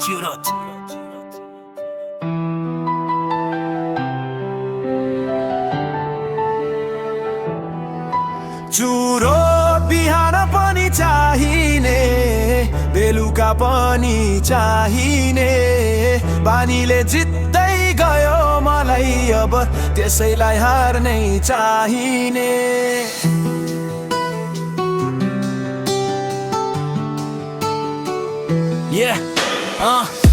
चुरोट चुरोट बिहान पनि चाहिने, बेलुका पनि चाहिने। बानीले जित्दै गयो मलाई अब त्यसैलाई हार नै चाहिने।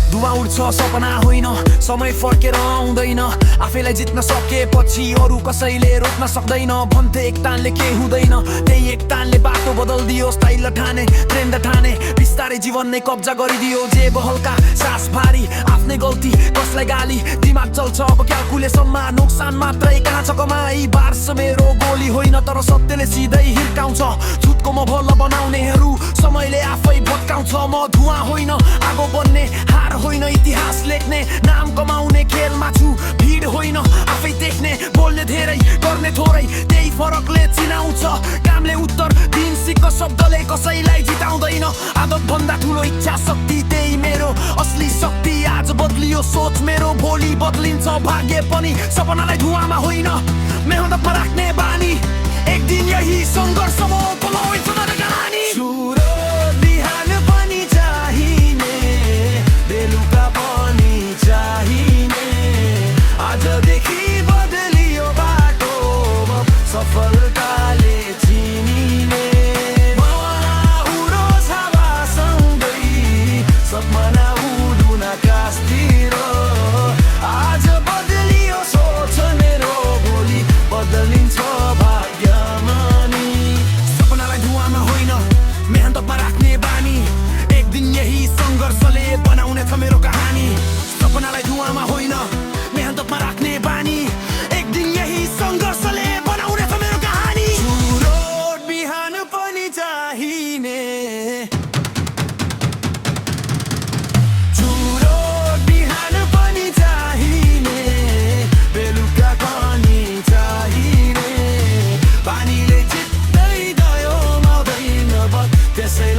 धुवा उड्छ सपना होइन, समय फर्केर आउँदैन। आफैलाई जित्न सकेपछि अरू कसैले रोक्न सक्दैन। भन्थे एक तानले के हुँदैन, त्यही एक तानले बाटो बदल्दियो। स्टाइल ठाने, ट्रेन्ड ठाने, बिस्तारै जीवन नै कब्जा गरिदियो। जे बहलका सास भारी, आफ्नै गल्ती कसलाई गाली। दिमाग चल्छ अब क्यालकुलेसनमा, नोक्सान मात्रै कहाँ छ कमाई। बार्स मेरो गोली होइन तर सत्यले सिधै हिर्काउँछ। छुटको म भल बनाउनेहरू समयले आफै भत्काउँछ। म धुवा होइन आगो बन्ने, हार होइन इतिहास लेख्ने। नाम कमाउने खेलमा छु, भिड होइन आफै देख्ने। बोल्ने धेरै गर्ने थोरै, त्यही फरकले चिनाउँछ। कामले उत्तर दिन सिक्क शब्दले कसैलाई जिताउँदैन। आदत भन्दा ठुलो इच्छा शक्ति, त्यही मेरो असली शक्ति। आज बदलियो सोच मेरो, भोलि बदलिन्छ भाग्य पनि। सपनालाई धुवामा होइन मेहनतमा राख्ने बानी। एक दिन यही सङ्घर्ष म बनाउँछ मेरो कहानी। चुरोट बिहान पनि चाहिने, बेलुका पनि चाहिने। आजदेखि बदलियो बाटो, सफलताले चिनिने। उडोस् हावासँगै सपना उडुन आकाशतिर। आज बदलियो सोच मेरो, भोलि बदलिन्छ भाग्यमानी। सपनालाई धुवामा होइन मेहनतमा राख्ने बानी। एक दिन यही सङ्घर्षले बनाउने छ मेरो कहानी। सपनालाई धुवामा होइन मेहनतमा राख्ने बानी। एक दिन यही सङ्घर्षले बनाउने छ मेरो कहानी। चुरोट बिहान पनि चाहिने, चुरोट बिहान पनि चाहिने, बेलुका पनि चाहिने। पानीले जित्दै गयो माउँदैन त्यसैलाई